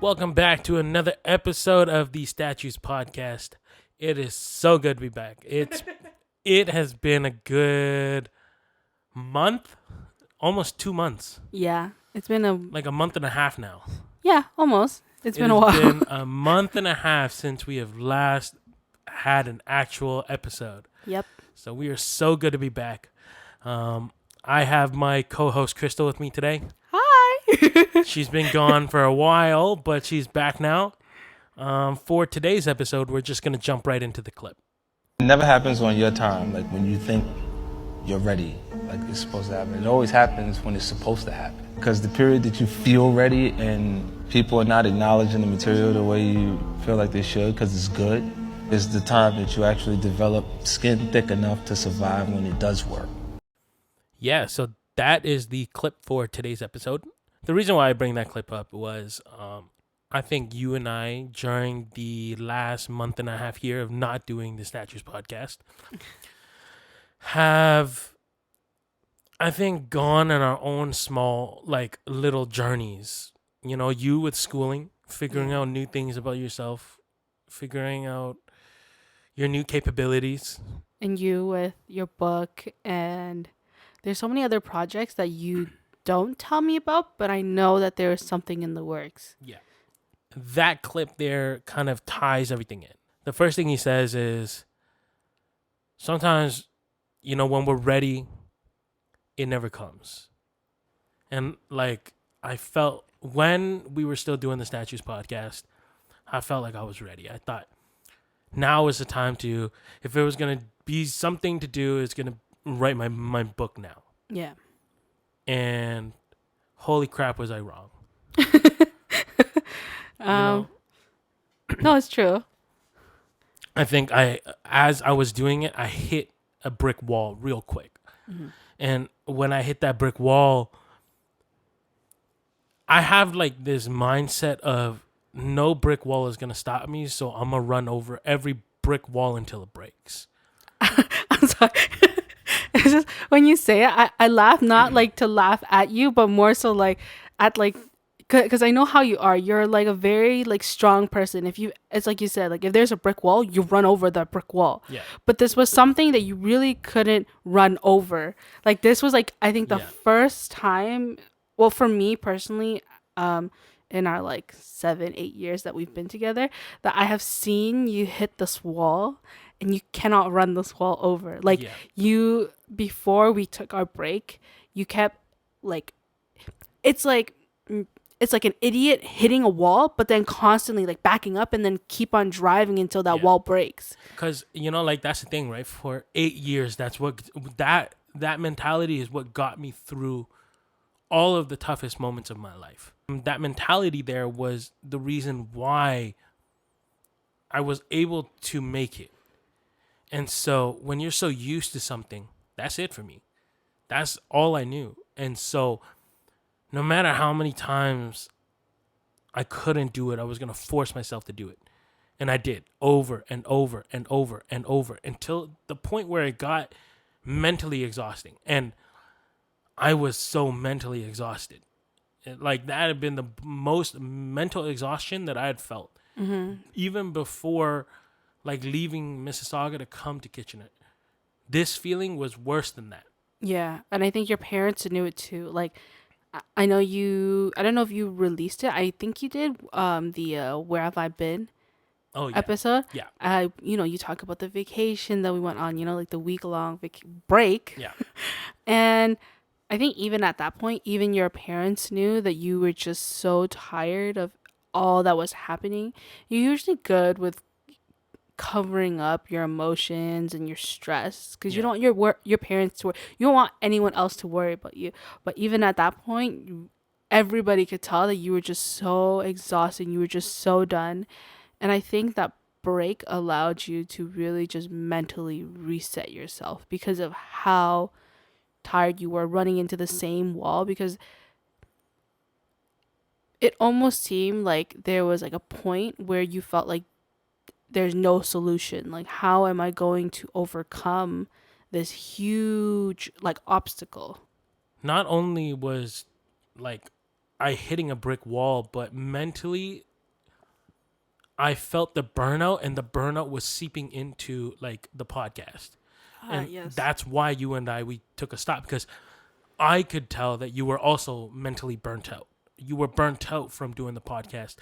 Welcome back to another episode of the Statues Podcast. It is so good to be back. It has been a good month, almost 2 months, Yeah, it's been a like a month and a half now. almost. It's been a It while. has been a month and a half since we have last had an actual episode. Yep. So we are so good to be back. I have my co-host Crystal with me today. Hi. She's been gone for a while, but she's back now. For today's episode, we're just going to jump right into the clip. It never happens on your time, like when you think you're ready, like it's supposed to happen. It always happens when it's supposed to happen. Because the period that you feel ready and people are not acknowledging the material the way you feel like they should because it's good, is the time that you actually develop skin thick enough to survive when it does work. Yeah, so that is the clip for today's episode. The reason why I bring that clip up was I think you and I, during the last month and a half year of not doing the Statues Podcast, have, I think, gone on our own small, like, little journeys. You know, you with schooling, figuring out new things about yourself, figuring out your new capabilities. And you with your book, and there's so many other projects that you don't tell me about, but I know that there is something in the works. Yeah. That clip there kind of ties everything in. The first thing he says is, sometimes, you know, when we're ready, it never comes. And like, I felt when we were still doing the Statues Podcast, I felt like I was ready. I thought now is the time to, if it was going to be something to do, it's going to write my book now. Yeah. And holy crap, was I wrong. No, it's true. I think as I was doing it, I hit a brick wall real quick. Mm-hmm. And when I hit that brick wall, I have like this mindset of no brick wall is going to stop me. So I'm going to run over every brick wall until it breaks. I'm sorry. It's just when you say it, I laugh, not like to laugh at you, but more so like at like, because I know how you are. You're like a very like strong person. It's like you said, like if there's a brick wall, you run over that brick wall. Yeah. But this was something that you really couldn't run over. Like this was like, I think the first time, well, for me personally, in our like 7-8 years that we've been together, that I have seen you hit this wall and you cannot run this wall over. Like you, before we took our break, you kept like, it's like an idiot hitting a wall, but then constantly like backing up and then keep on driving until that wall breaks. Because, you know, like that's the thing, right? For 8 years, that's what that mentality is what got me through all of the toughest moments of my life. That mentality there was the reason why I was able to make it. And so when you're so used to something, that's it for me. That's all I knew. And so no matter how many times I couldn't do it, I was going to force myself to do it. And I did over and over and over and over until the point where it got mentally exhausting. And I was so mentally exhausted. Like that had been the most mental exhaustion that I had felt. Mm-hmm. Even before like leaving Mississauga to come to Kitchener. This feeling was worse than that. Yeah. And I think your parents knew it too. Like, I know I don't know if you released it. I think you did the Where Have I Been episode. Yeah. You know, you talk about the vacation that we went on, you know, like the week-long break. Yeah. And I think even at that point, even your parents knew that you were just so tired of all that was happening. You're usually good with covering up your emotions and your stress because you don't want your parents to worry. You don't want anyone else to worry about you. But even at that point, everybody could tell that you were just so exhausted. You were just so done. And I think that break allowed you to really just mentally reset yourself because of how tired you were running into the same wall, because it almost seemed like there was like a point where you felt like there's no solution. Like, how am I going to overcome this huge like obstacle? Not only was like I hitting a brick wall, but mentally I felt the burnout, and the burnout was seeping into like the podcast. And Yes. that's why you and we took a stop, because I could tell that you were also mentally burnt out. You were burnt out from doing the podcast.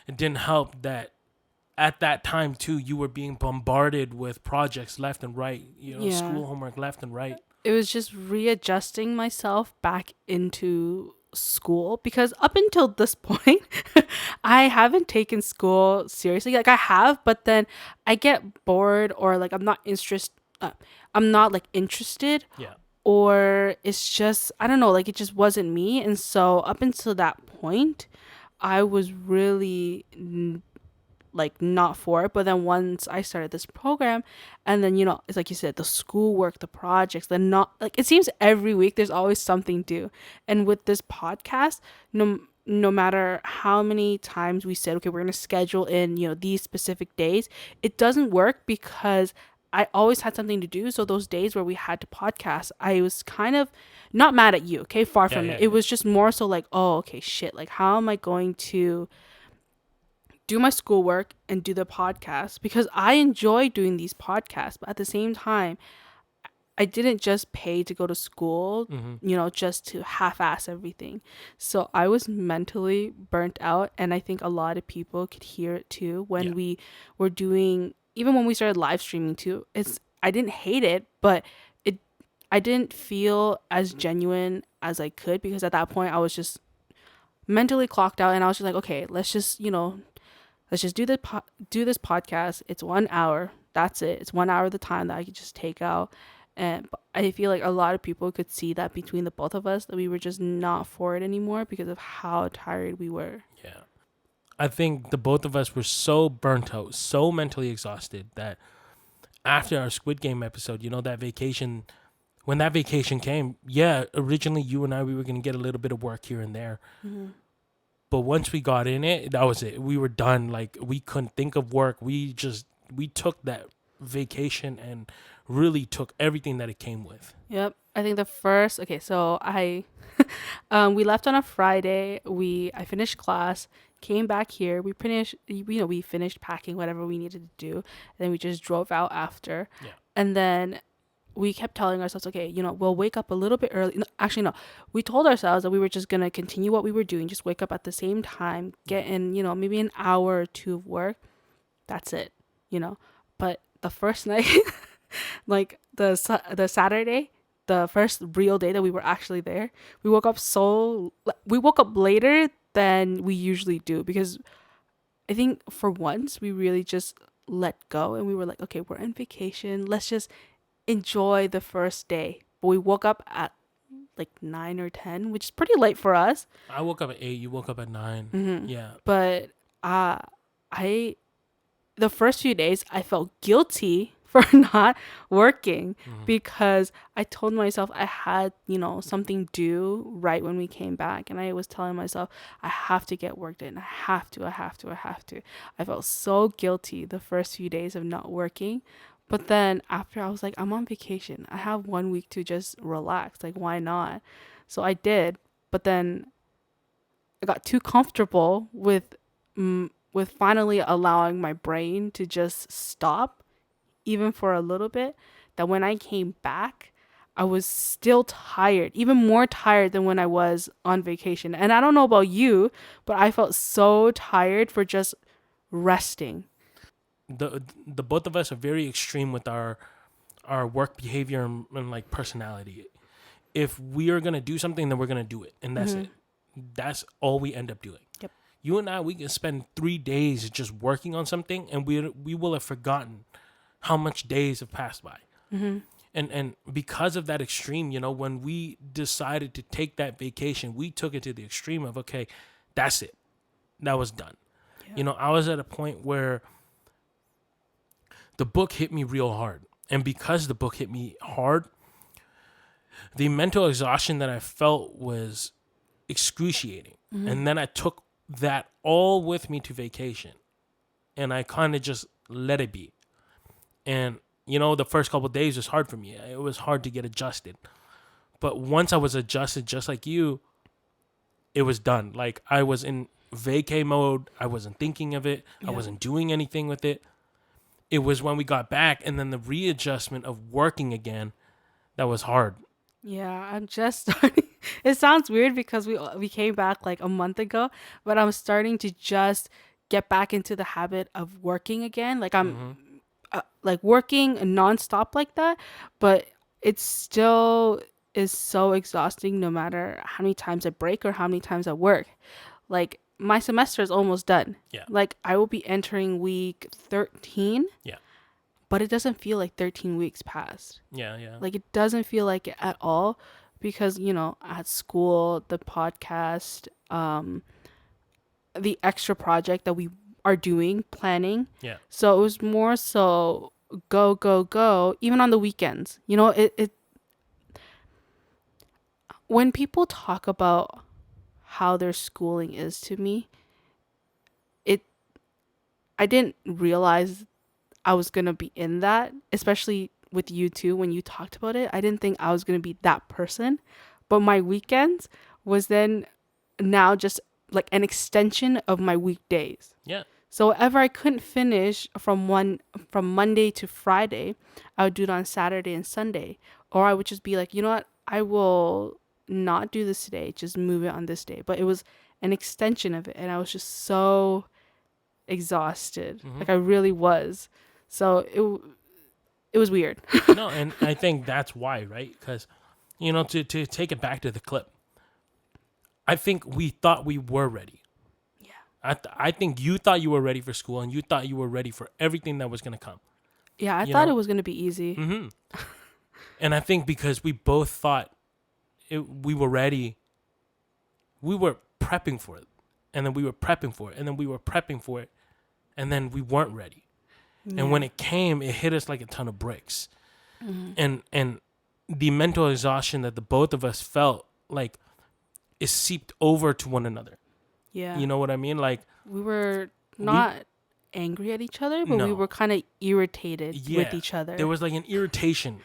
It didn't help that at that time too, you were being bombarded with projects left and right, Yeah. school homework left and right. It was just readjusting myself back into school, because up until this point I haven't taken school seriously. Like I have, but then I get bored, or like I'm not like interested, Yeah. or it's just, I don't know, like it just wasn't me. And so up until that point I was really like not for it. But then once I started this program, and then it's like you said, the schoolwork, the projects, then not like, it seems every week there's always something due. And with this podcast, no matter how many times we said, okay, we're going to schedule in these specific days, it doesn't work, because I always had something to do. So those days where we had to podcast, I was kind of not mad at you, okay, far from it. It was just more so like, oh, okay, shit, like how am I going to do my schoolwork and do the podcast? Because I enjoy doing these podcasts, but at the same time, I didn't just pay to go to school, just to half-ass everything. So I was mentally burnt out, and I think a lot of people could hear it too when we were doing, even when we started live streaming too. I didn't hate it, but I didn't feel as genuine as I could, because at that point I was just mentally clocked out, and I was just like, okay, let's just do this podcast. It's 1 hour. That's it. It's 1 hour of the time that I could just take out. And I feel like a lot of people could see that between the both of us, that we were just not for it anymore because of how tired we were. Yeah. I think the both of us were so burnt out, so mentally exhausted, that after our Squid Game episode, that vacation, when that vacation came, originally you and we were going to get a little bit of work here and there. Mm-hmm. But once we got in it, that was it. We were done. Like, we couldn't think of work. We took that vacation and really took everything that it came with. Yep. I think so we left on a Friday. I finished class, came back here. We finished packing whatever we needed to do. And then we just drove out after. Yeah. And then we kept telling ourselves, okay, we'll wake up a little bit early. No, actually, no. We told ourselves that we were just going to continue what we were doing, just wake up at the same time, get in, maybe an hour or two of work. That's it, But the first night, like the Saturday, the first real day that we were actually there, we woke up later than we usually do, because I think for once we really just let go, and we were like, okay, we're on vacation. Let's just enjoy the first day. But we woke up at like 9 or 10, which is pretty late for us. I woke up at 8. You woke up at 9. Mm-hmm. Yeah. But the first few days I felt guilty for not working, because I told myself I had, something due right when we came back. And I was telling myself, I have to get work done. I have to. I felt so guilty the first few days of not working. But then after, I was like, I'm on vacation. I have 1 week to just relax. Like, why not? So I did. But then I got too comfortable with finally allowing my brain to just stop, even for a little bit, that when I came back, I was still tired, even more tired than when I was on vacation. And I don't know about you, but I felt so tired for just resting. The both of us are very extreme with our work behavior and like personality. If we are gonna do something, then we're gonna do it, and that's it. That's all we end up doing. Yep. You and we can spend 3 days just working on something, and we will have forgotten how much days have passed by. Mm-hmm. And because of that extreme, when we decided to take that vacation, we took it to the extreme of, okay, that's it, that was done. Yeah. I was at a point where the book hit me real hard. And because the book hit me hard, the mental exhaustion that I felt was excruciating. Mm-hmm. And then I took that all with me to vacation. And I kind of just let it be. And, the first couple of days was hard for me. It was hard to get adjusted. But once I was adjusted, just like you, it was done. Like, I was in vacay mode. I wasn't thinking of it. I Yeah. wasn't doing anything with it. It was when we got back and then the readjustment of working again that was hard. Yeah, I'm just starting. It sounds weird because we came back like a month ago, but I'm starting to just get back into the habit of working again. Like I'm like working nonstop like that, but it still is so exhausting no matter how many times I break or how many times I work. Like my semester is almost done. Yeah. Like I will be entering week 13. Yeah. But it doesn't feel like 13 weeks passed. Yeah, yeah. Like it doesn't feel like it at all because, you know, at school, the podcast, the extra project that we are doing, planning. Yeah. So it was more so go, go, go, even on the weekends. You know, it when people talk about how their schooling is to me, I didn't realize I was going to be in that, especially with you too. When you talked about it, I didn't think I was going to be that person. But my weekends was then now just like an extension of my weekdays. Yeah. So whatever I couldn't finish from Monday to Friday, I would do it on Saturday and Sunday. Or I would just be like, you know what? I will not do this today. Just move it on this day. But it was an extension of it. And I was just so exhausted. Like I really was. So it was weird. No, and I think that's why, right? Because, you know, to take it back to the clip, I think we thought we were ready. Yeah. I think you thought you were ready for school and you thought you were ready for everything that was going to come. Yeah, I You thought know? it was going to be easy. Mm-hmm. And I think because we both thought we were ready, we were prepping for it. And then we were prepping for it. And then we were prepping for it. And then we weren't ready. And when it came, it hit us like a ton of bricks. And the mental exhaustion that the both of us felt like is seeped over to one another. Yeah. You know what I mean? Like we were not angry at each other, but we No. were kind of irritated with Yeah, each other. there was like an irritation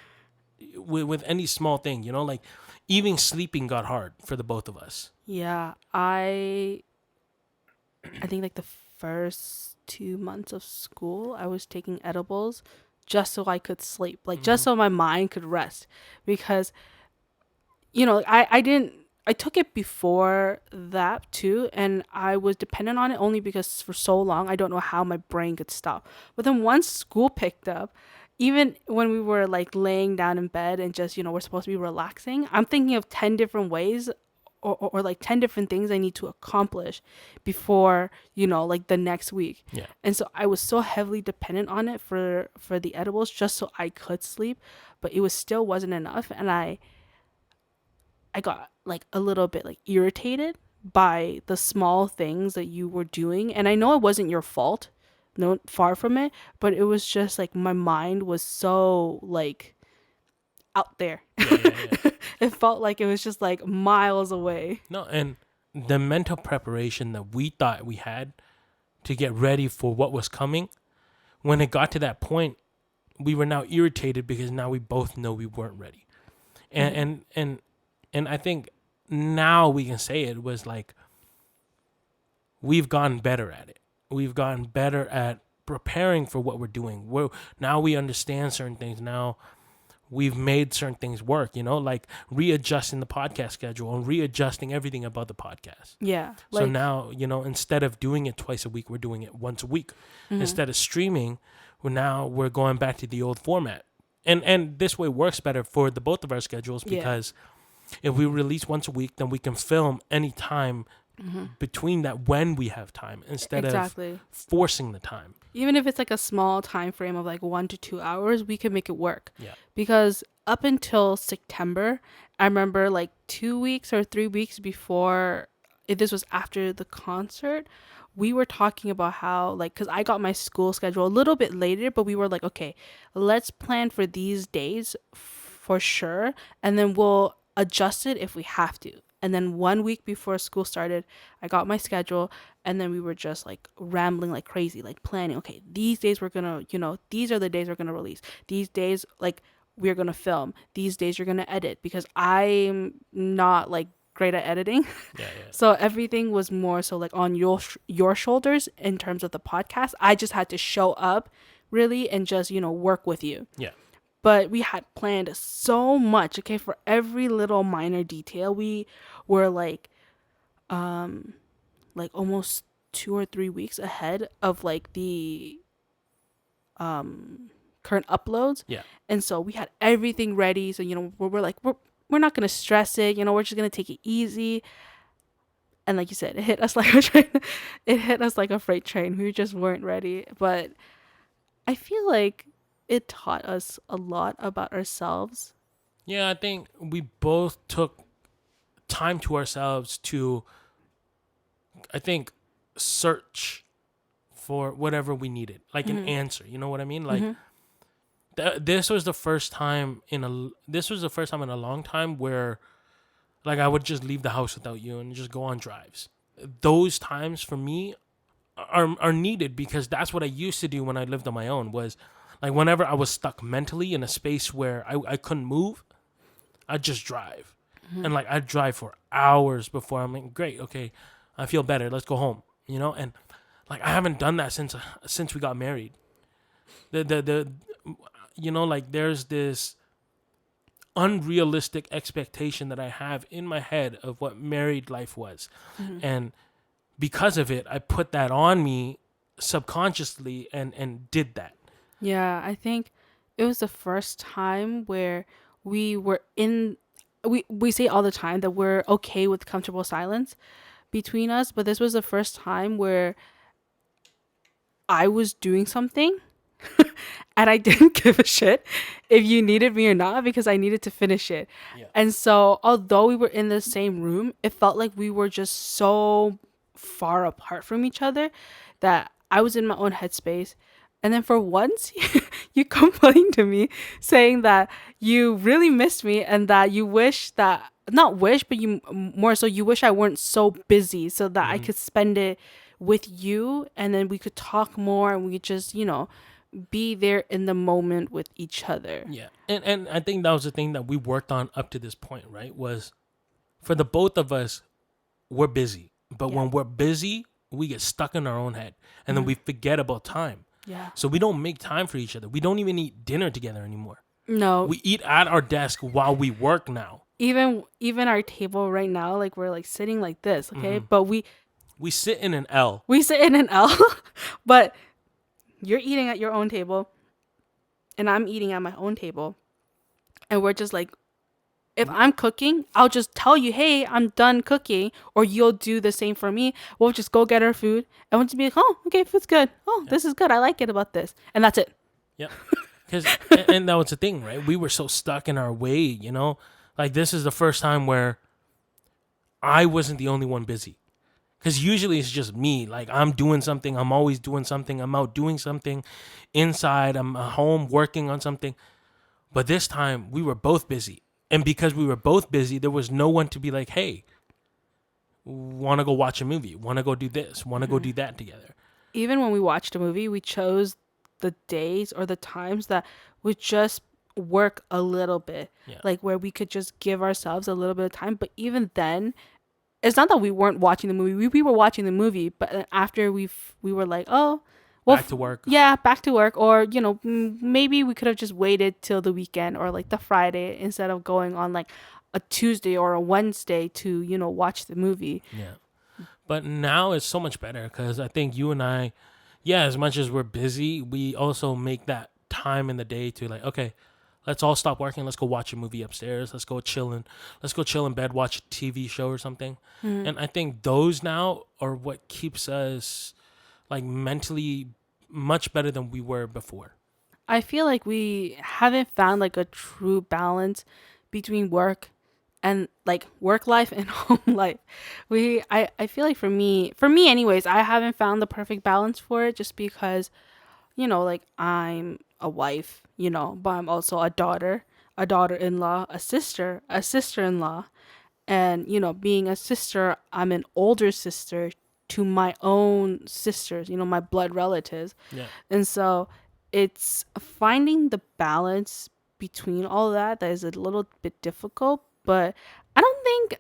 with any small thing, you know, like even sleeping got hard for the both of us. Yeah, I think like the first 2 months of school, I was taking edibles just so I could sleep, like just so my mind could rest, because you know, I took it before that too, and I was dependent on it only because for so long I don't know how my brain could stop. But then once school picked up, even when we were like laying down in bed and just, you know, we're supposed to be relaxing, I'm thinking of 10 different ways or like 10 different things I need to accomplish before, you know, like the next week. Yeah. And so I was so heavily dependent on it for the edibles just so I could sleep, but it was still wasn't enough, and I got like a little bit like irritated by the small things that you were doing. And I know it wasn't your fault, no, far from it, but it was just like my mind was so like out there. Yeah. It felt like it was just like miles away. No, and the mental preparation that we thought we had to get ready for what was coming, when it got to that point, we were now irritated because now we both know we weren't ready. And I think now we can say it was like we've gotten better at it. We've gotten better at preparing for what we're doing. Now we understand certain things. Now we've made certain things work, you know, like readjusting the podcast schedule and readjusting everything about the podcast. Yeah. So Like, now, you know, instead of doing it twice a week, we're doing it once a week. Instead of streaming, we're going back to the old format. And this way works better for the both of our schedules because if we release once a week, then we can film any time between that when we have time instead of forcing the time. even if it's like a small time frame of like 1 to 2 hours, we can make it work. Yeah. Because up until September, I remember like 2 weeks or 3 weeks before, if this was after the concert, we were talking about how, like, because I got my school schedule a little bit later, but we were like, okay, let's plan for these days for sure, and then we'll adjust it if we have to. And then 1 week before school started, I got my schedule, and then we were just like rambling like crazy, like planning, okay, these days we're gonna, you know, these are the days we're gonna release. These days, like, we're gonna film. These days you're gonna edit, because I'm not like great at editing. Yeah. So everything was more so like on your shoulders in terms of the podcast. I just had to show up really and just, work with you. Yeah. But we had planned so much, okay, for every little minor detail. We were like almost 2 or 3 weeks ahead of like the current uploads. Yeah. And so we had everything ready. So, we're like, we're not going to stress it. We're just going to take it easy. And like you said, it hit us like a train. It hit us like a freight train. We just weren't ready. But I feel like it taught us a lot about ourselves. Yeah, I think we both took time to ourselves to, I think, search for whatever we needed, like an answer. You know what I mean? Like this was the first time in a long time where, like, I would just leave the house without you and just go on drives. Those times for me are needed because that's what I used to do when I lived on my own. Was like whenever I was stuck mentally in a space where I couldn't move, I'd just drive. And like I'd drive for hours before I'm like, great, okay, I feel better. Let's go home. And like I haven't done that since we got married. Like there's this unrealistic expectation that I have in my head of what married life was. And because of it, I put that on me subconsciously and did that. Yeah, I think it was the first time where we were we say all the time that we're okay with comfortable silence between us, but this was the first time where I was doing something and I didn't give a shit if you needed me or not because I needed to finish it. Yeah. And so although we were in the same room, it felt like we were just so far apart from each other that I was in my own headspace. And then for once, you complained to me saying that you really missed me and that you wish that, not wish, but you more so you wish I weren't so busy so that I could spend it with you and then we could talk more and we could just, be there in the moment with each other. Yeah. And I think that was the thing that we worked on up to this point, right? Was for the both of us, we're busy. But when we're busy, we get stuck in our own head and then we forget about time. Yeah. So we don't make time for each other. We don't even eat dinner together anymore. No. We eat at our desk while we work now. Even our table right now, like we're like sitting like this, okay? But we sit in an L. We sit in an L, but you're eating at your own table and I'm eating at my own table. And we're just like, if I'm cooking, I'll just tell you, hey, I'm done cooking, or you'll do the same for me. We'll just go get our food and we'll just be like, oh, okay, food's good. Oh, this is good. I like it about this. And that's it. Yeah. And that was the thing, right? We were so stuck in our way, Like this is the first time where I wasn't the only one busy. Because usually it's just me. Like I'm doing something. I'm always doing something. I'm out doing something inside. I'm at home working on something. But this time we were both busy. And because we were both busy, there was no one to be like, hey, want to go watch a movie? Want to go do this? Want to go do that together? Even when we watched a movie, we chose the days or the times that would just work a little bit. Yeah. Like where we could just give ourselves a little bit of time. But even then, it's not that we weren't watching the movie. We were watching the movie, but then after we were like, oh, well, back to work. Yeah, back to work. Or, maybe we could have just waited till the weekend or like the Friday instead of going on like a Tuesday or a Wednesday to, watch the movie. Yeah. But now it's so much better because I think you and I, as much as we're busy, we also make that time in the day to like, okay, let's all stop working. Let's go watch a movie upstairs. Let's go chill in bed, watch a TV show or something. And I think those now are what keeps us like mentally much better than we were before. I feel like we haven't found like a true balance between work and like work life and home life. I feel like for me anyways, I haven't found the perfect balance for it just because, like I'm a wife, but I'm also a daughter-in-law, a sister-in-law. And, being a sister, I'm an older sister to my own sisters, my blood relatives. Yeah. And so it's finding the balance between all that is a little bit difficult, but I don't think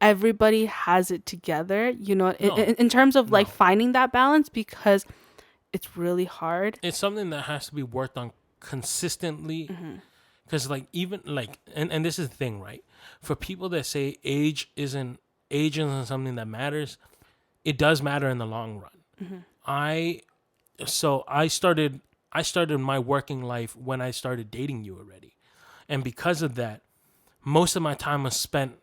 everybody has it together, No, in terms of like no. finding that balance, because it's really hard. It's something that has to be worked on consistently. Mm-hmm. Because like even like and this is the thing, right? For people that say age isn't something that matters, it does matter in the long run. Mm-hmm. I so I started my working life when I started dating you already. And because of that, most of my time was spent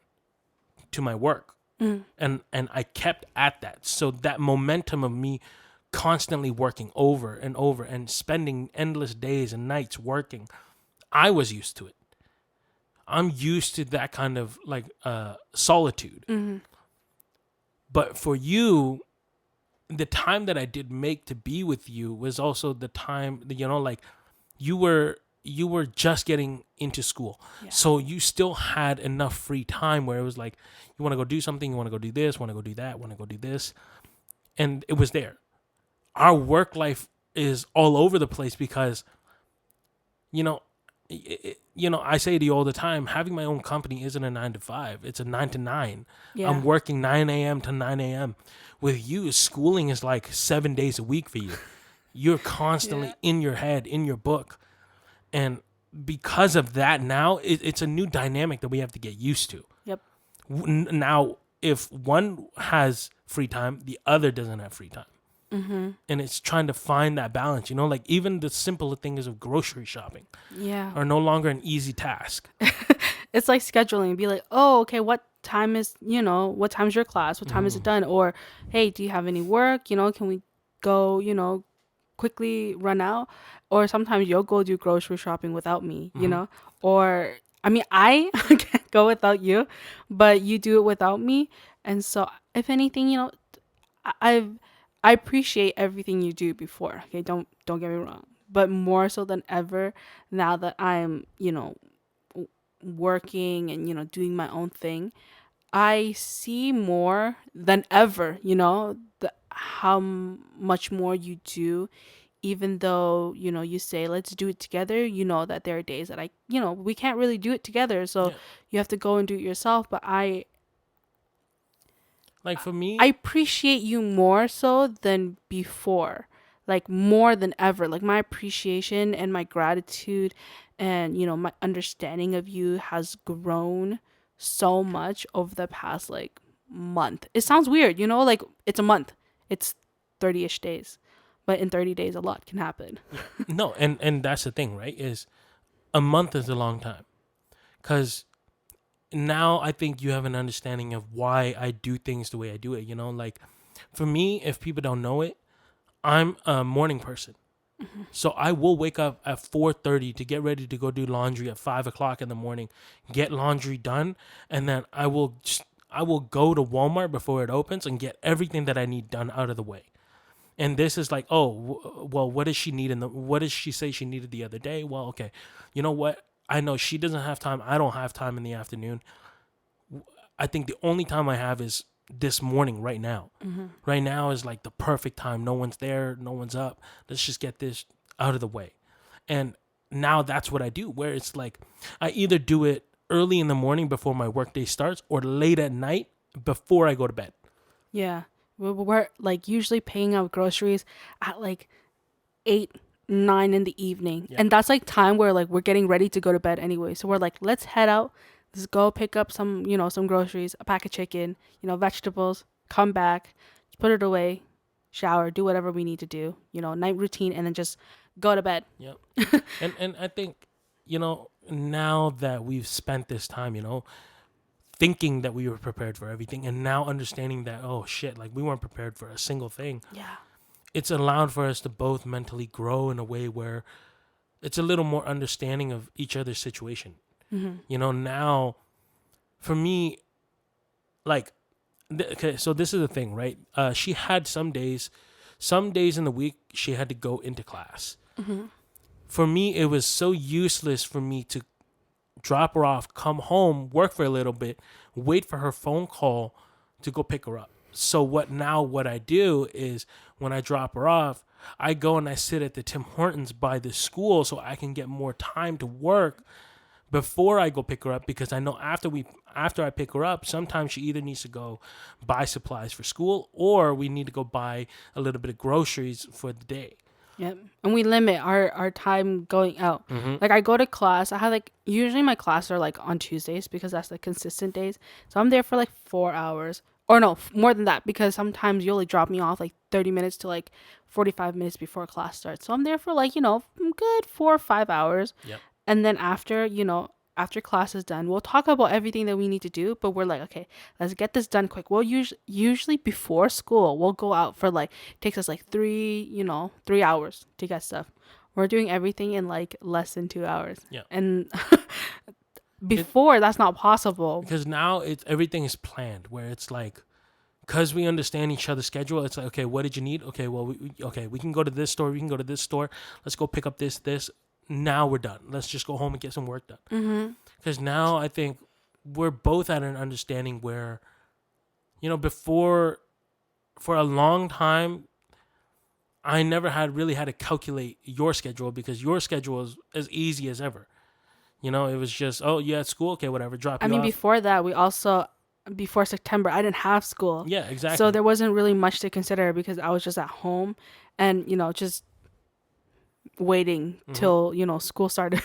to my work. Mm. And I kept at that. So that momentum of me constantly working over and over and spending endless days and nights working, I was used to it. I'm used to that kind of like solitude. Mm-hmm. But for you, the time that I did make to be with you was also the time that, like you were just getting into school. Yeah. So you still had enough free time where it was like, you want to go do something, you want to go do this, want to go do that, want to go do this. And it was there. Our work life is all over the place because, you know, I say to you all the time, having my own company isn't a 9 to 5. It's a 9 to 9. Yeah. I'm working 9 a.m. to 9 a.m. With you, schooling is like 7 days a week for you. You're constantly Yeah. in your head, in your book. And because of that, now it's a new dynamic that we have to get used to. Yep. Now, if one has free time, the other doesn't have free time. Mm-hmm. And it's trying to find that balance, like even the simple things of grocery shopping Yeah. are no longer an easy task. It's like scheduling. Be like, oh, okay, what time is, what time's your class? What time is it done? Or, hey, do you have any work? Can we go, quickly run out? Or sometimes you'll go do grocery shopping without me, Or, I mean, I can't go without you, but you do it without me. And so, if anything, I appreciate everything you do before. Okay, don't get me wrong. But more so than ever, now that I'm, working and doing my own thing, I see more than ever, how much more you do. Even though you say let's do it together, that there are days that we can't really do it together, so Yeah. you have to go and do it yourself. But Like for me, I appreciate you more so than before, like more than ever. Like my appreciation and my gratitude and, my understanding of you has grown so much over the past like month. It sounds weird, like it's a month, it's 30-ish days, but in 30 days, a lot can happen. no, and that's the thing, right? Is a month is a long time. Because now I think you have an understanding of why I do things the way I do it. Like for me, if people don't know it, I'm a morning person. So I will wake up at 4:30 to get ready to go do laundry at 5 o'clock in the morning, get laundry done, and then I will go to Walmart before it opens and get everything that I need done out of the way. And this is like, oh, well, what does she need what does she say she needed the other day? Well, okay, you know what? I know she doesn't have time. I don't have time in the afternoon. I think the only time I have is this morning right now. Mm-hmm. Right now is like the perfect time. No one's there. No one's up. Let's just get this out of the way. And now that's what I do, where it's like I either do it early in the morning before my workday starts or late at night before I go to bed. Yeah. We're like usually paying out groceries at like 8, 9 in the evening. Yeah. And that's like time where like we're getting ready to go to bed anyway. So we're like, let's head out. Let's go pick up some, some groceries, a pack of chicken, vegetables, come back, put it away, shower, do whatever we need to do, night routine, and then just go to bed. Yep. and I think, now that we've spent this time, thinking that we were prepared for everything and now understanding that, oh shit, like we weren't prepared for a single thing. Yeah. It's allowed for us to both mentally grow in a way where it's a little more understanding of each other's situation. Mm-hmm. Now for me, like, okay, so this is the thing, right? She had some days in the week she had to go into class. Mm-hmm. For me, it was so useless for me to drop her off, come home, work for a little bit, wait for her phone call to go pick her up. So what I do is when I drop her off, I go and I sit at the Tim Hortons by the school so I can get more time to work before I go pick her up, because I know after I pick her up, sometimes she either needs to go buy supplies for school, or we need to go buy a little bit of groceries for the day. Yep. And we limit our time going out. Mm-hmm. Like I go to class. I have like usually my classes are like on Tuesdays because that's the consistent days. So I'm there for like 4 hours. Or no, more than that, because sometimes you only drop me off like 30 minutes to like 45 minutes before class starts. So I'm there for like, good 4 or 5 hours. Yep. And then after class is done, we'll talk about everything that we need to do, but we're like, okay, let's get this done quick. We'll usually before school, we'll go out for like, takes us like 3 hours to get stuff. We're doing everything in like less than 2 hours. Yeah. And before that's not possible. Because now everything is planned, where it's like, because we understand each other's schedule, it's like, okay, what did you need? Okay, well, we can go to this store. We can go to this store. Let's go pick up this. Now we're done. Let's just go home and get some work done. Because now I think we're both at an understanding where, before, for a long time, I never really had to calculate your schedule, because your schedule is as easy as ever. It was just, oh, yeah, at school, okay, whatever, drop you off. Before that, before September, I didn't have school. Yeah, exactly. So there wasn't really much to consider because I was just at home and, just waiting till, school started.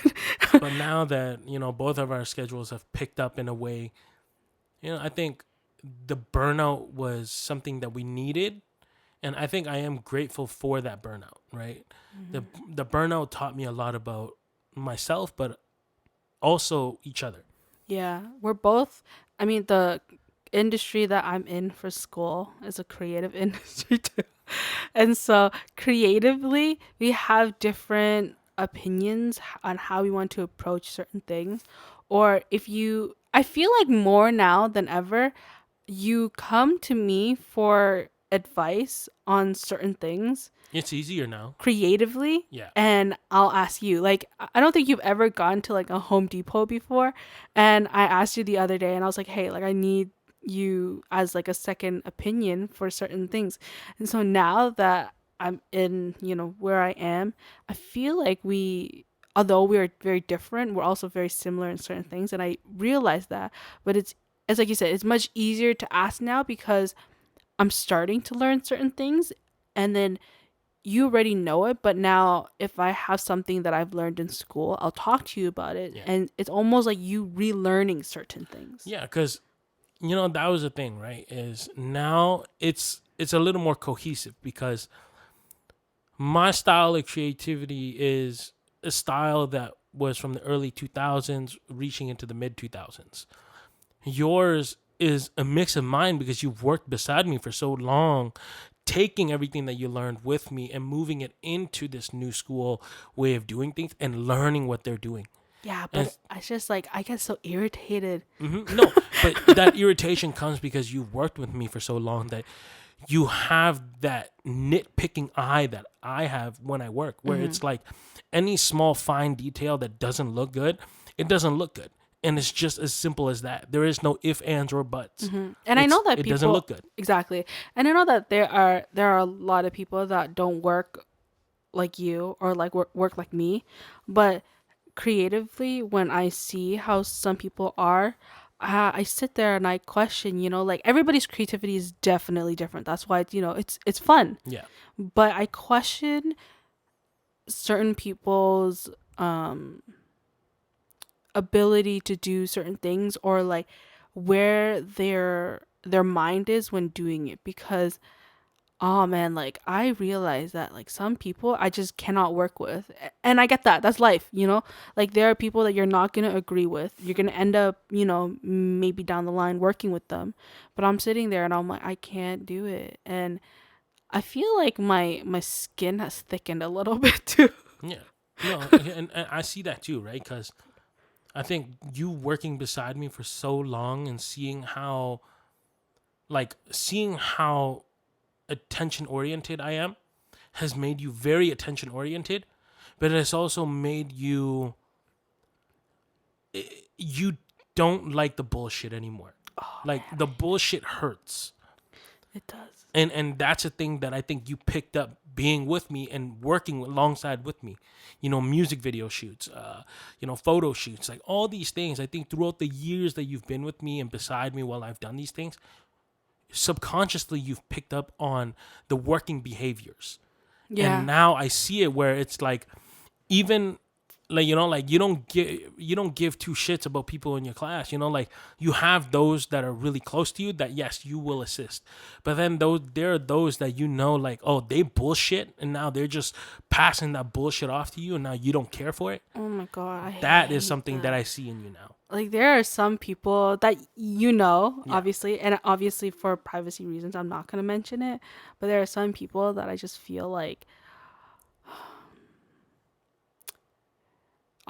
But now that, both of our schedules have picked up in a way, I think the burnout was something that we needed. And I think I am grateful for that burnout, right? The burnout taught me a lot about myself, but also each other. Yeah, we're both, the industry that I'm in for school is a creative industry too. And so creatively, we have different opinions on how we want to approach certain things. Or I feel like more now than ever, you come to me for advice on certain things. It's easier now. Creatively. Yeah. And I'll ask you, like, I don't think you've ever gone to like a Home Depot before. And I asked you the other day and I was like, hey, like I need you as like a second opinion for certain things. And so now that I'm in, where I am, I feel like although we're very different, we're also very similar in certain things. And I realize that, but it's like you said, it's much easier to ask now because I'm starting to learn certain things, and then you already know it, but now if I have something that I've learned in school, I'll talk to you about it. Yeah. And it's almost like you relearning certain things. Yeah, because that was the thing, right? Is now it's a little more cohesive, because my style of creativity is a style that was from the early 2000s reaching into the mid 2000s. Yours is a mix of mine because you've worked beside me for so long, taking everything that you learned with me and moving it into this new school way of doing things and learning what they're doing. Yeah, but it's just like I get so irritated. No, but that irritation comes because you've worked with me for so long that you have that nitpicking eye that I have when I work, where it's like any small fine detail that doesn't look good, it doesn't look good. And it's just as simple as that. There is no ifs, ands, or buts. And I know that it doesn't look good. Exactly. And I know that there are a lot of people that don't work like you or like work like me. But creatively, when I see how some people are, I sit there and I question, like everybody's creativity is definitely different. That's why, it's fun. Yeah. But I question certain people's ability to do certain things, or like where their mind is when doing it, because oh man, like I realize that like some people I just cannot work with, and I get that's life, like there are people that you're not going to agree with, you're going to end up maybe down the line working with them, but I'm sitting there and I'm like I can't do it, and I feel like my skin has thickened a little bit too. Yeah, no, and I see that too, right? Because I think you working beside me for so long and seeing how attention oriented I am has made you very attention oriented, but it has also made you don't like the bullshit anymore. Oh, like the bullshit hurts. It does. And that's a thing that I think you picked up being with me and working alongside with me. Music video shoots, photo shoots, like all these things. I think throughout the years that you've been with me and beside me while I've done these things, subconsciously you've picked up on the working behaviors. Yeah. And now I see it where it's like, even like, you don't give two shits about people in your class. Like, you have those that are really close to you that, yes, you will assist, but then there are those that, like, oh, they bullshit, and now they're just passing that bullshit off to you, and now you don't care for it. Oh my God. That is something that I see in you now. Like, there are some people that obviously, and obviously for privacy reasons, I'm not going to mention it, but there are some people that I just feel like,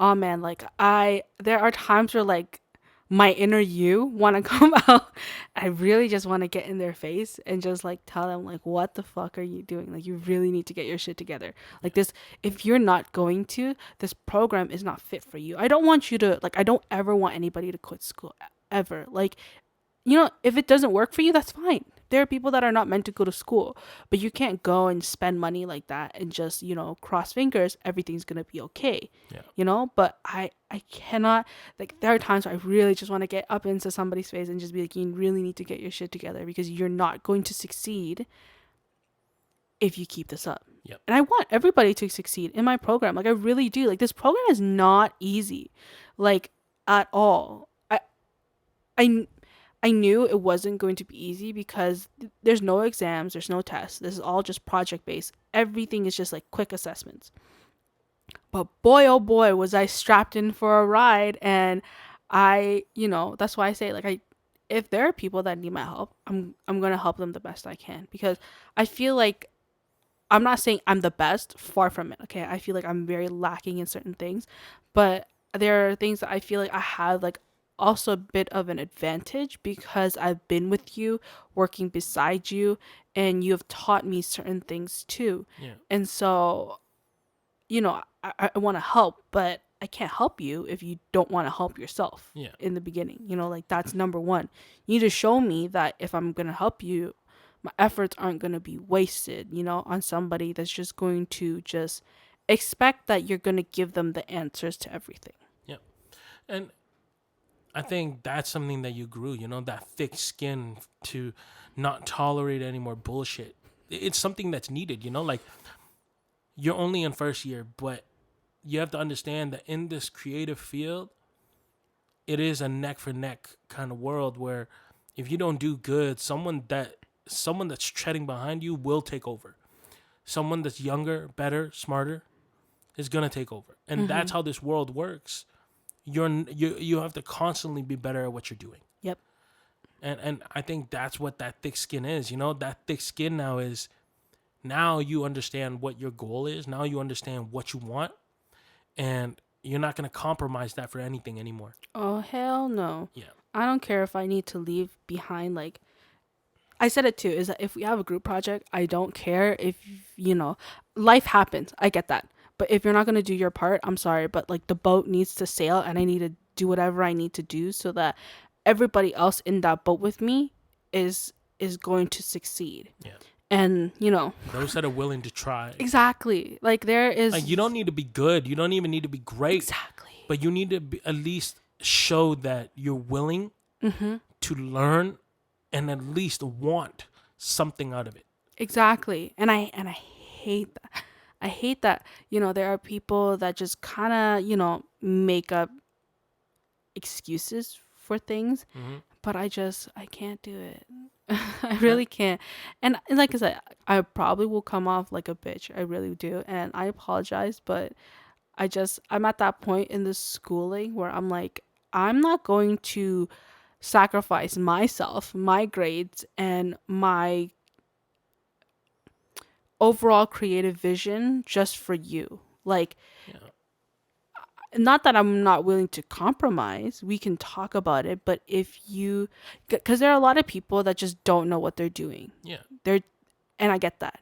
oh man, like there are times where like my inner you want to come out. I really just want to get in their face and just like tell them like, what the fuck are you doing? Like, you really need to get your shit together. Like, this, if you're not going to, this program is not fit for you. I don't want you to, like, I don't ever want anybody to quit school ever. Like, if it doesn't work for you, that's fine. There are people that are not meant to go to school, but you can't go and spend money like that and just, cross fingers, everything's going to be okay. Yeah. But I cannot, like, there are times where I really just want to get up into somebody's face and just be like, you really need to get your shit together, because you're not going to succeed if you keep this up. Yep. And I want everybody to succeed in my program. Like, I really do. Like, this program is not easy, like, at all. I knew it wasn't going to be easy because there's no exams, there's no tests. This is all just project based. Everything is just like quick assessments. But boy, oh boy, was I strapped in for a ride. And that's why I say, like, if there are people that need my help, I'm going to help them the best I can, because I feel like, I'm not saying I'm the best, far from it. Okay. I feel like I'm very lacking in certain things, but there are things that I feel like I have, like, also a bit of an advantage, because I've been with you, working beside you, and you have taught me certain things too. Yeah. And so, I want to help, but I can't help you if you don't want to help yourself. Yeah. In the beginning, like, that's number one. You need to show me that if I'm going to help you, my efforts aren't going to be wasted, on somebody that's just going to just expect that you're going to give them the answers to everything. Yeah. And I think that's something that you grew, that thick skin to not tolerate any more bullshit. It's something that's needed, like, you're only in first year, but you have to understand that in this creative field, it is a neck for neck kind of world where if you don't do good, someone that's treading behind you will take over. Someone that's younger, better, smarter is going to take over. And that's how this world works. You have to constantly be better at what you're doing. Yep. And I think that's what that thick skin is. That thick skin now you understand what your goal is. Now you understand what you want, and you're not going to compromise that for anything anymore. Oh, hell no. Yeah. I don't care if I need to leave behind, like, I said it too, is that if we have a group project, I don't care if, life happens. I get that. But if you're not going to do your part, I'm sorry, but like, the boat needs to sail, and I need to do whatever I need to do so that everybody else in that boat with me is going to succeed. Yeah. And, those that are willing to try. Exactly. Like, there is, like, you don't need to be good. You don't even need to be great. Exactly. But you need to at least show that you're willing to learn and at least want something out of it. Exactly. And I hate that. I hate that, there are people that just kind of, make up excuses for things, but I can't do it. I really can't. And like I said, I probably will come off like a bitch. I really do. And I apologize, but I'm at that point in the schooling where I'm like, I'm not going to sacrifice myself, my grades, and my overall creative vision just for you. Like, not that I'm not willing to compromise. We can talk about it, but because there are a lot of people that just don't know what they're doing. Yeah. And I get that.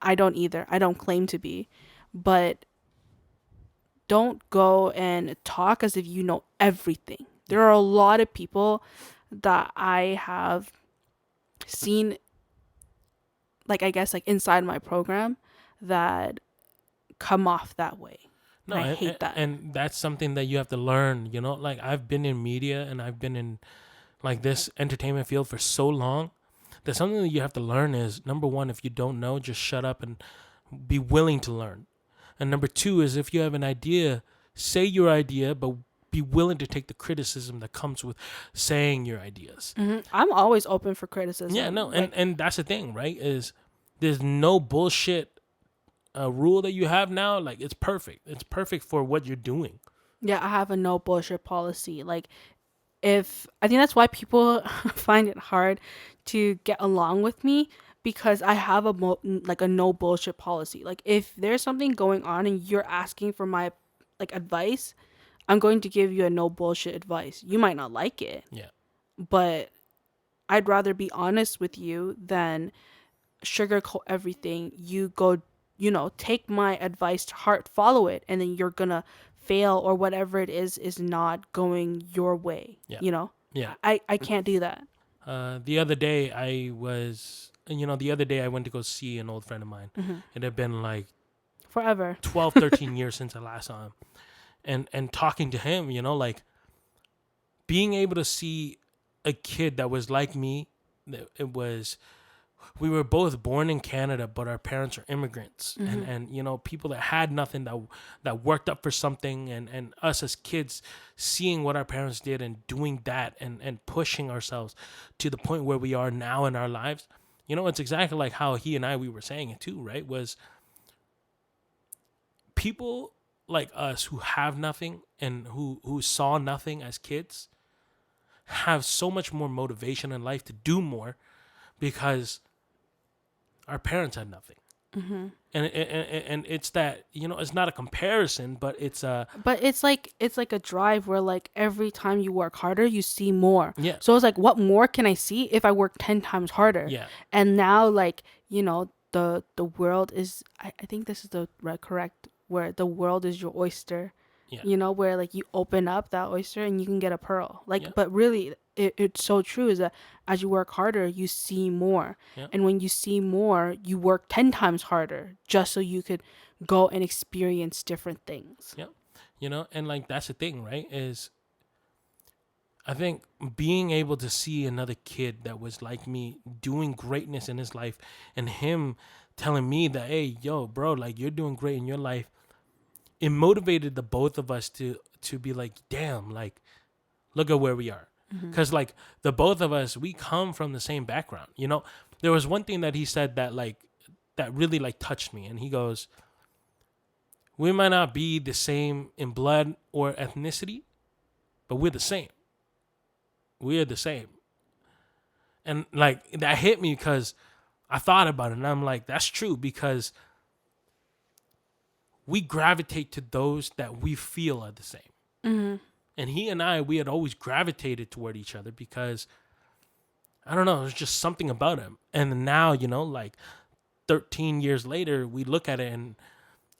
I don't either. I don't claim to be, but don't go and talk as if you know everything. There are a lot of people that I have seen, like, I guess, like, inside my program that come off that way. No, And I hate that. and that's something that you have to learn. Like I've been in media and I've been in like this entertainment field for so long. That something that you have to learn is, number one, if you don't know, just shut up and be willing to learn. And number two is, if you have an idea, say your idea, but be willing to take the criticism that comes with saying your ideas. I'm always open for criticism. Yeah, no, Like, and that's the thing, right? Is there's no bullshit rule that you have now. Like, it's perfect. It's perfect for what you're doing. yeah, I have a no bullshit policy. Like, if I think that's why people find it hard to get along with me, because I have like a no bullshit policy. Like, if there's something going on and you're asking for my like advice, I'm going to give you a no bullshit advice. You might not like it, Yeah. but I'd rather be honest with you than sugarcoat everything. You go, take my advice to heart, follow it, and then you're gonna fail, or whatever it is not going your way. Yeah. Yeah. I can't do that. The other day I went to go see an old friend of mine. It had been like Forever. 12, 13 years since I last saw him. And talking to him, like being able to see a kid that was like me, we were both born in Canada, but our parents are immigrants, and people that had nothing, that worked up for something, and us as kids seeing what our parents did and doing that and pushing ourselves to the point where we are now in our lives. It's exactly like how he and we were saying it too, right? Was people like us who have nothing and who saw nothing as kids have so much more motivation in life to do more because our parents had nothing. And it's that, it's not a comparison, but it's like a drive where, like, every time you work harder you see more. Yeah. So it's like, what more can I see if I work 10 times harder? Yeah. And now, like, the world is, I think this is the correct, where the world is your oyster. Yeah. Where, like, you open up that oyster and you can get a pearl. Like, Yeah. but really, it's so true, is that as you work harder, you see more. Yeah. And when you see more, you work 10 times harder just so you could go and experience different things. Yeah. And like, that's the thing, right? Is I think being able to see another kid that was like me doing greatness in his life, and him telling me that, hey, yo, bro, like, you're doing great in your life, it motivated the both of us to be like, damn, like, look at where we are. Because like, the both of us, we come from the same background. There was one thing that he said that really like touched me, and he goes, we might not be the same in blood or ethnicity, but we're the same. We're the same. And like, that hit me because I thought about it, and I'm like, that's true, because we gravitate to those that we feel are the same. And he and we had always gravitated toward each other because, I don't know, there's just something about him. And now, like 13 years later, we look at it and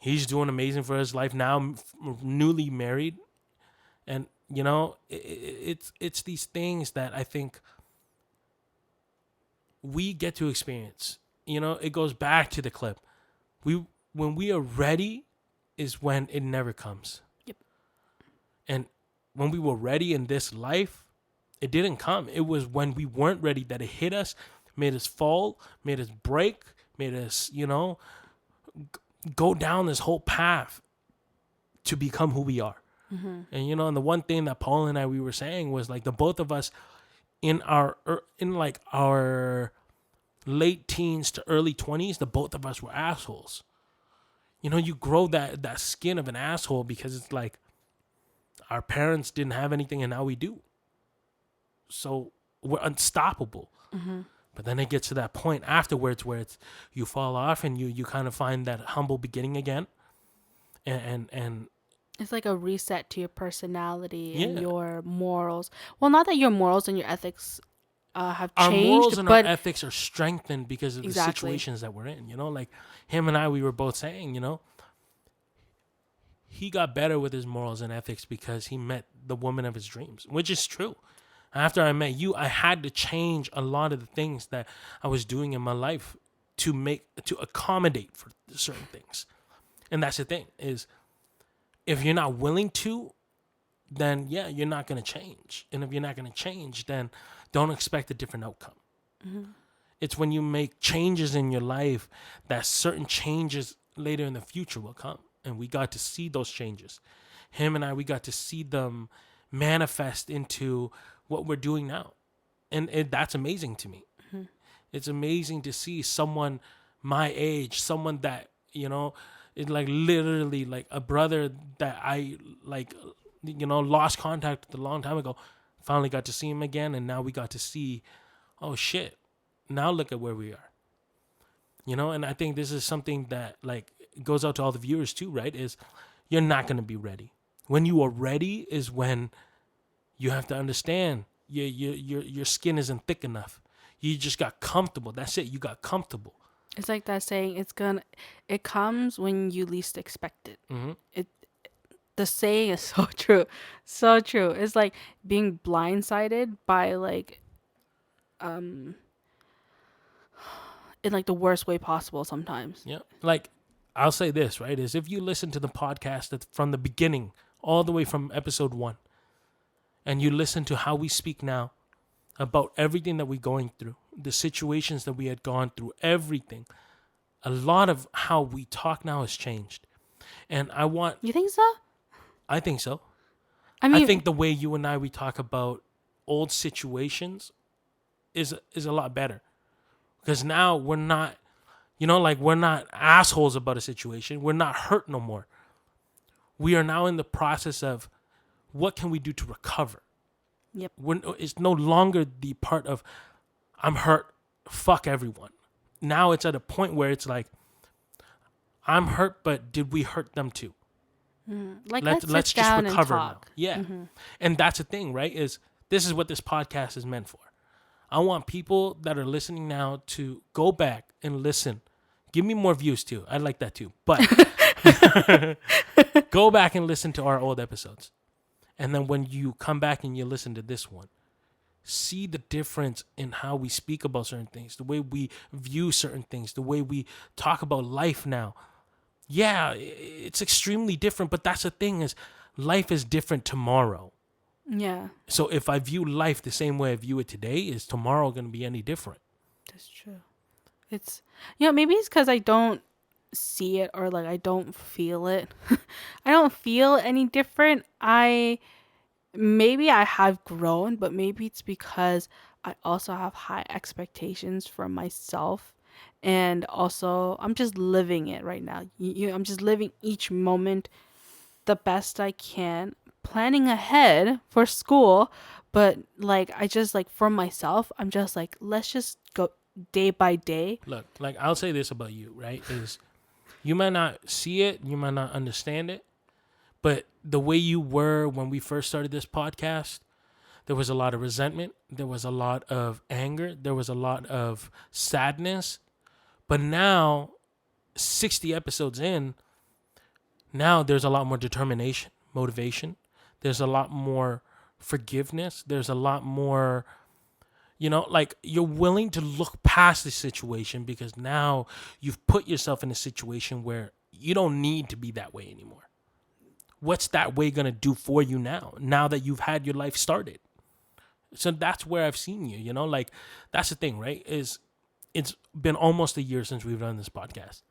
he's doing amazing for his life now, newly married. And, it's these things that I think we get to experience. It goes back to the clip. When we are ready is when it never comes. Yep. And when we were ready in this life, it didn't come. It was when we weren't ready that it hit us, made us fall, made us break, made us, go down this whole path to become who we are. And, and the one thing that Paul and we were saying was, like, the both of us in our late teens to early 20s, the both of us were assholes. You grow that skin of an asshole because it's like, our parents didn't have anything and now we do. So we're unstoppable. But then it gets to that point afterwards where you fall off and you kind of find that humble beginning again. And it's like a reset to your personality and your morals. Well, not that your morals and your ethics have changed. Our morals and but our ethics are strengthened because of the situations that we're in. Like him and we were both saying, he got better with his morals and ethics because he met the woman of his dreams, which is true. After I met you, I had to change a lot of the things that I was doing in my life to accommodate for certain things. And that's the thing is, if you're not willing to, then yeah, you're not going to change. And if you're not going to change, then don't expect a different outcome. It's when you make changes in your life that certain changes later in the future will come. And we got to see those changes. Him and I, we got to see them manifest into what we're doing now. And that's amazing to me. It's amazing to see someone my age, someone that, is like literally like a brother that I like, lost contact with a long time ago. Finally got to see him again. And now we got to see, oh shit, now look at where we are. And I think this is something that like goes out to all the viewers too, right? Is you're not going to be ready. When you are ready is when you have to understand your skin isn't thick enough. You just got comfortable. That's it. You got comfortable. It's like that saying, it comes when you least expect it. The saying is so true. So true. It's like being blindsided by like, in like the worst way possible sometimes. Yeah. Like, I'll say this, right? Is if you listen to the podcast from the beginning, all the way from episode 1, and you listen to how we speak now about everything that we're going through, the situations that we had gone through, everything, a lot of how we talk now has changed. And You think so? I think so. I think the way you and we talk about old situations is a lot better. Because now we're not, we're not assholes about a situation. We're not hurt no more. We are now in the process of what can we do to recover? Yep. It's no longer the part of I'm hurt, fuck everyone. Now it's at a point where it's like, I'm hurt, but did we hurt them too? Like let's sit down just recover and talk. now. Yeah. And that's the thing, right? Is this is what this podcast is meant for. I want people that are listening now to go back and listen. Give me more views too. I like that too. But go back and listen to our old episodes. And then when you come back and you listen to this one, see the difference in how we speak about certain things, the way we view certain things, the way we talk about life now. Yeah, it's extremely different, but that's the thing is life is different tomorrow. Yeah. So if I view life the same way I view it today, is tomorrow going to be any different? That's true. It's, maybe it's because I don't see it or like I don't feel it. I don't feel any different. Maybe I have grown, but maybe it's because I also have high expectations from myself. And also, I'm just living it right now. I'm just living each moment the best I can, planning ahead for school. But like, I just like for myself, I'm just like, let's just go day by day. Look, like I'll say this about you, right? Is you might not see it, you might not understand it, but the way you were when we first started this podcast, there was a lot of resentment. There was a lot of anger. There was a lot of sadness. But now, 60 episodes in, now there's a lot more determination, motivation. There's a lot more forgiveness. There's a lot more, like you're willing to look past the situation because now you've put yourself in a situation where you don't need to be that way anymore. What's that way going to do for you now that you've had your life started? So that's where I've seen you, like that's the thing, right? Is it's been almost a year since we've done this podcast.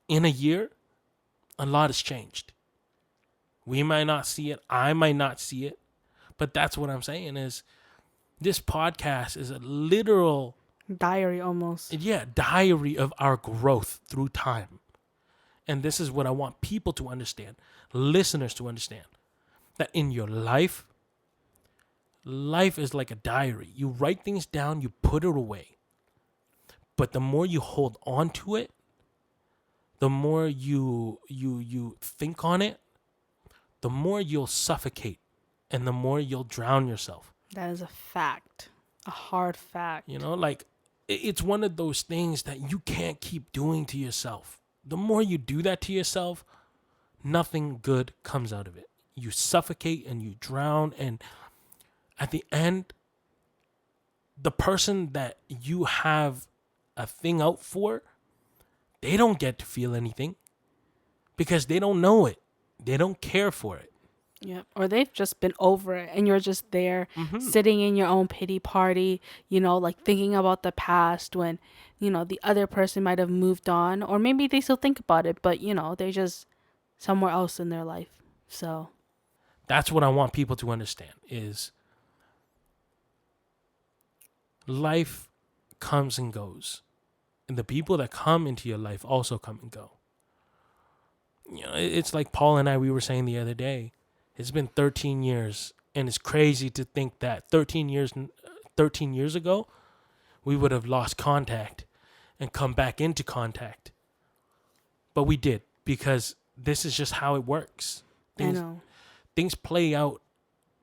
In a year, a lot has changed. We might not see it. I might not see it. But that's what I'm saying is this podcast is a literal diary almost. Yeah, diary of our growth through time. And this is what I want people to understand, listeners to understand, that in your life is like a diary. You write things down, you put it away. But the more you hold on to it, the more you think on it, the more you'll suffocate and the more you'll drown yourself. That is a fact. A hard fact. Like it's one of those things that you can't keep doing to yourself. The more you do that to yourself, nothing good comes out of it. You suffocate and you drown, and at the end, the person that you have a thing out for, they don't get to feel anything because they don't know it. They don't care for it. Yeah. Or they've just been over it and you're just there sitting in your own pity party, like thinking about the past when, the other person might have moved on, or maybe they still think about it, but, they're just somewhere else in their life. So That's what I want people to understand is life comes and goes. And the people that come into your life also come and go. It's like Paul and I, we were saying the other day. It's been 13 years, and it's crazy to think that 13 years ago, we would have lost contact and come back into contact. But we did, because this is just how it works. I know. Things play out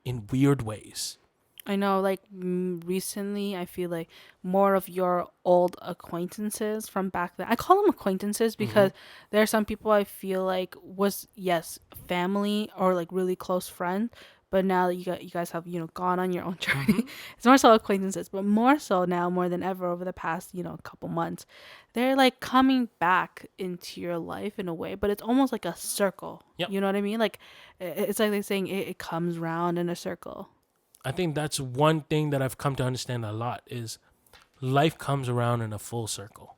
in weird ways. I know, like recently, I feel like more of your old acquaintances from back then. I call them acquaintances because there are some people I feel like was, yes, family or like really close friends, but now that you guys have gone on your own journey, it's more so acquaintances. But more so now, more than ever, over the past couple months, they're like coming back into your life in a way, but it's almost like a circle. Yep. You know what I mean? Like it's like they're saying it comes round in a circle. I think that's one thing that I've come to understand a lot is life comes around in a full circle.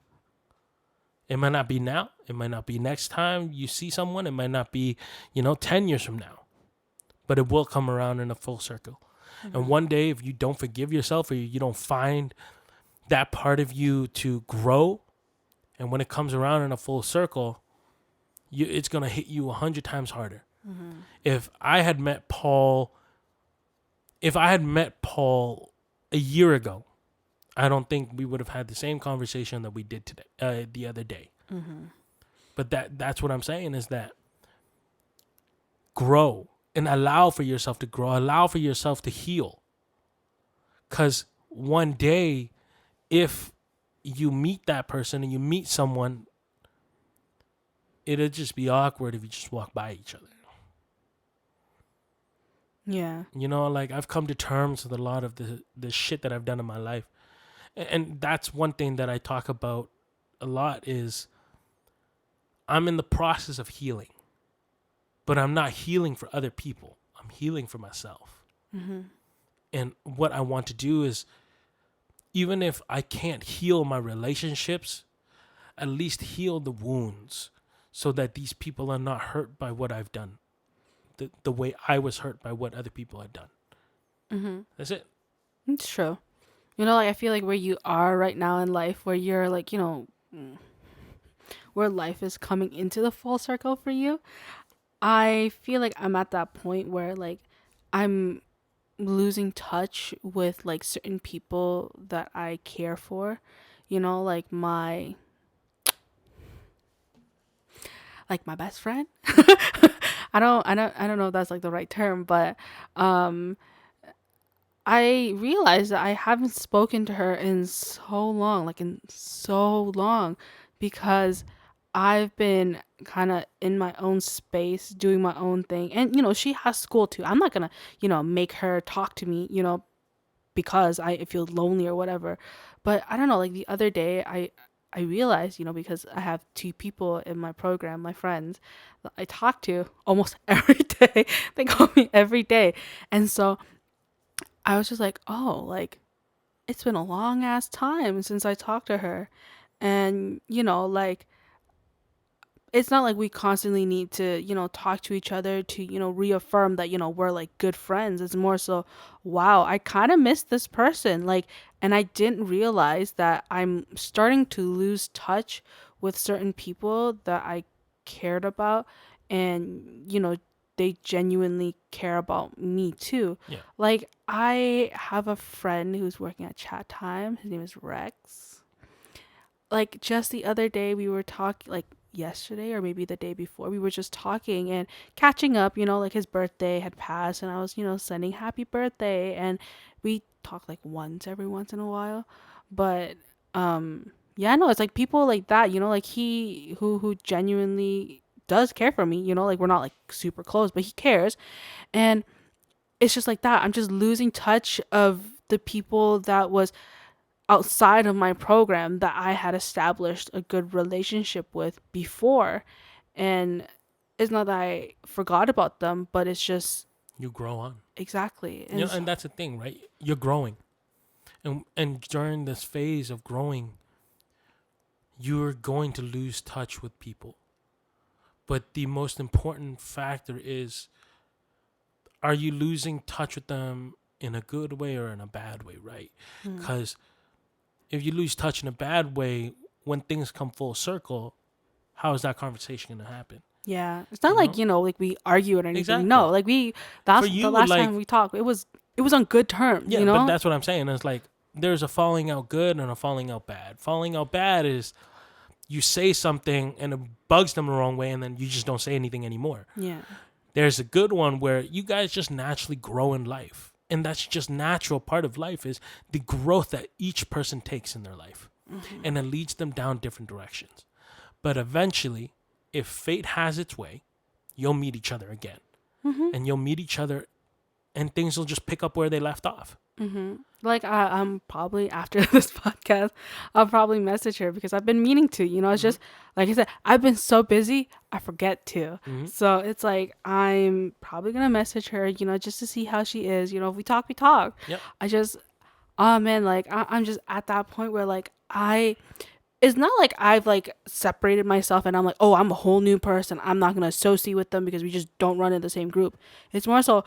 It might not be now. It might not be next time you see someone. It might not be, 10 years from now. But it will come around in a full circle. And one day, if you don't forgive yourself or you don't find that part of you to grow, and when it comes around in a full circle, it's going to hit you 100 times harder. If I had met Paul a year ago, I don't think we would have had the same conversation that we did today, the other day. But that's what I'm saying is that grow and allow for yourself to grow, allow for yourself to heal. Because one day, if you meet that person and you meet someone, it'll just be awkward if you just walk by each other. Yeah. Like I've come to terms with a lot of the shit that I've done in my life. And that's one thing that I talk about a lot is I'm in the process of healing. But I'm not healing for other people. I'm healing for myself. And what I want to do is, even if I can't heal my relationships, at least heal the wounds so that these people are not hurt by what I've done. The way I was hurt by what other people had done. That's it. It's true. Like I feel like where you are right now in life, where you're like, where life is coming into the full circle for you, I feel like I'm at that point where like I'm losing touch with like certain people that I care for, like my best friend. I don't know if that's like the right term, but I realized that I haven't spoken to her in so long, because I've been kind of in my own space doing my own thing. And, she has school too. I'm not going to, make her talk to me, because I feel lonely or whatever. But I don't know, like the other day, I realized, because I have two people in my program, my friends, that I talk to almost every day. They call me every day. And so I was just like, oh, like it's been a long ass time since I talked to her. And, like it's not like we constantly need to, talk to each other to, reaffirm that, we're like good friends. It's more so, wow, I kind of miss this person. Like, and I didn't realize that I'm starting to lose touch with certain people that I cared about. And, they genuinely care about me too. Yeah. Like, I have a friend who's working at Chat Time. His name is Rex. Like, just the other day we were talking, like yesterday or maybe the day before, we were just talking and catching up, like his birthday had passed and I was, sending happy birthday, and we talk like every once in a while. But yeah, no, it's like people like that, like he who genuinely does care for me, like we're not like super close, but he cares. And it's just like that. I'm just losing touch of the people that was outside of my program that I had established a good relationship with before. And it's not that I forgot about them, but it's just You grow on. exactly. You know, and that's the thing, right? You're growing. And during this phase of growing, you're going to lose touch with people. But the most important factor is, are you losing touch with them in a good way or in a bad way, right? Because if you lose touch in a bad way, when things come full circle, how is that conversation going to happen? Yeah, it's not like like we argued or anything. Exactly. No, like For that's you, the last like, time we talked. It was on good terms. yeah, but that's what I'm saying. It's like there's a falling out good and a falling out bad. Falling out bad is you say something and it bugs them the wrong way, and then you just don't say anything anymore. Yeah. There's a good one where you guys just naturally grow in life. And that's just natural part of life, is the growth that each person takes in their life. And it leads them down different directions. But eventually, if fate has its way, you'll meet each other again. And you'll meet each other and things will just pick up where they left off. Like I'm probably after this podcast, I'll probably message her because I've been meaning to. It's just like I said, I've been so busy, I forget to. So it's like I'm probably gonna message her, just to see how she is. If we talk, we talk. Yep. I just, oh man, like I'm just at that point where like it's not like I've like separated myself and I'm like, oh, I'm a whole new person. I'm not gonna associate with them because we just don't run in the same group. It's more so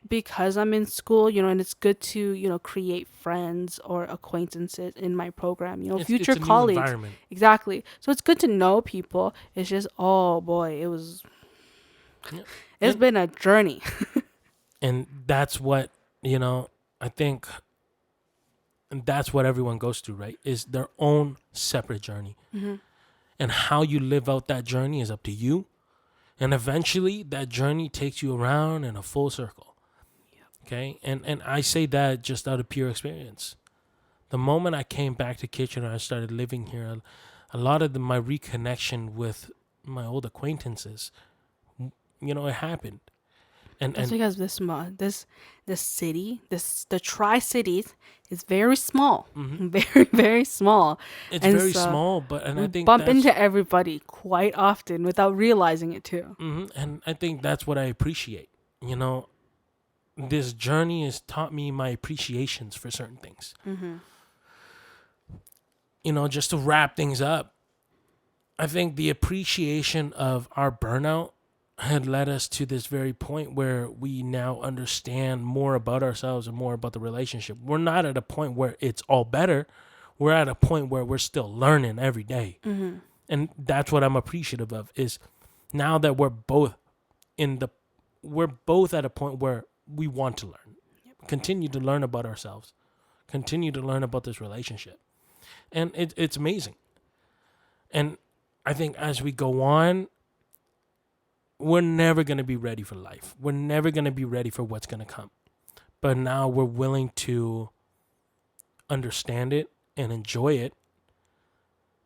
because I'm in school, and it's good to, create friends or acquaintances in my program, future it's a colleagues. new environment. Exactly. So it's good to know people. It's just, oh boy, it's been a journey. And that's what, I think, and that's what everyone goes through, right? Is their own separate journey. And how you live out that journey is up to you. And eventually that journey takes you around in a full circle. Okay. And I say that just out of pure experience. The moment I came back to Kitchener, I started living here. A lot of my reconnection with my old acquaintances, it happened. And That's because this city, the Tri-Cities is very small, very, very small. It's and very so small, but I think bump into everybody quite often without realizing it too. And I think that's what I appreciate. This journey has taught me my appreciations for certain things. Just to wrap things up, I think the appreciation of our burnout had led us to this very point where we now understand more about ourselves and more about the relationship. We're not at a point where it's all better. We're at a point where we're still learning every day. And that's what I'm appreciative of, is now that we're both at a point where we want to learn, continue to learn about ourselves, continue to learn about this relationship. And it's amazing. And I think as we go on, we're never going to be ready for life. We're never going to be ready for what's going to come. But now we're willing to understand it and enjoy it.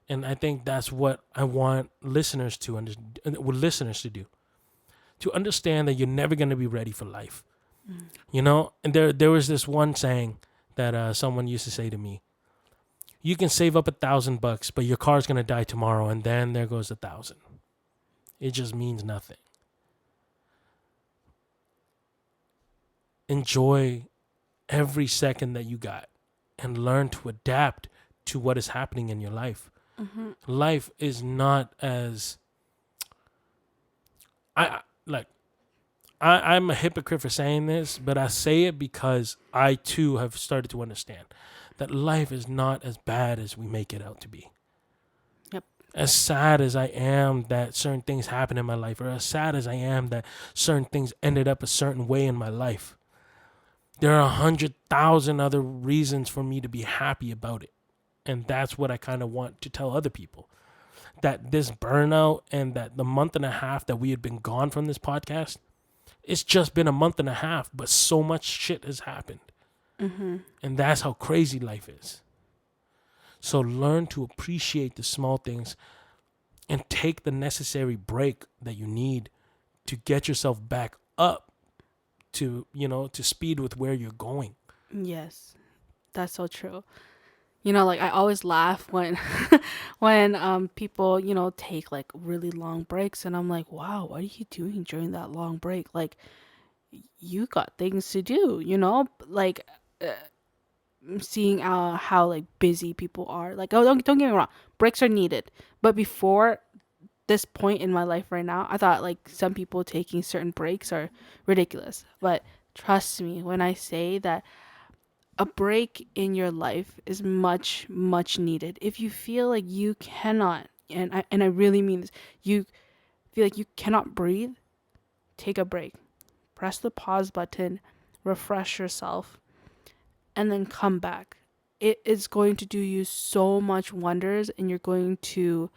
And I think that's what I want listeners to do. To understand that you're never going to be ready for life. And there was this one saying that someone used to say to me: you can save up $1,000, but your car's going to die tomorrow, and then there goes 1,000. It just means nothing. Enjoy every second that you got and learn to adapt to what is happening in your life. Life is not as I'm a hypocrite for saying this, but I say it because I too have started to understand that life is not as bad as we make it out to be. Yep. As sad as I am that certain things happen in my life, or as sad as I am that certain things ended up a certain way in my life, there are 100,000 other reasons for me to be happy about it. And that's what I kind of want to tell other people. That this burnout and that the month and a half that we had been gone from this podcast, it's just been a month and a half, but so much shit has happened. And that's how crazy life is. So learn to appreciate the small things and take the necessary break that you need to get yourself back up to, to speed with where you're going. Yes, that's so true. Like I always laugh when when people, take like really long breaks, and I'm like, "Wow, what are you doing during that long break? Like you got things to do, Like seeing how like busy people are. Like, oh, don't get me wrong, breaks are needed. But before this point in my life right now, I thought like some people taking certain breaks are ridiculous. But trust me when I say that a break in your life is much, much needed. If you feel like you cannot, and I really mean this, you feel like you cannot breathe, take a break. Press the pause button, refresh yourself, and then come back. It is going to do you so much wonders, and you're going to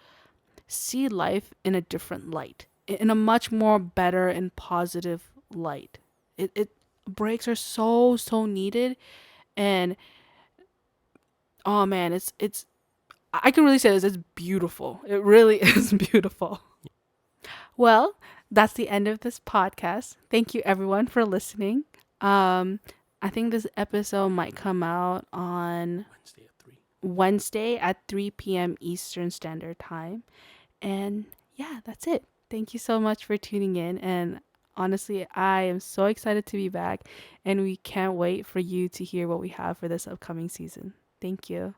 see life in a different light, in a much more better and positive light. It breaks are so needed, and oh man, it's I can really say this, it's beautiful. It really is beautiful. Well, that's the end of this podcast. Thank you everyone for listening. I think this episode might come out on Wednesday at 3 p.m. Eastern Standard Time. And yeah, that's it. Thank you so much for tuning in. And honestly, I am so excited to be back. And we can't wait for you to hear what we have for this upcoming season. Thank you.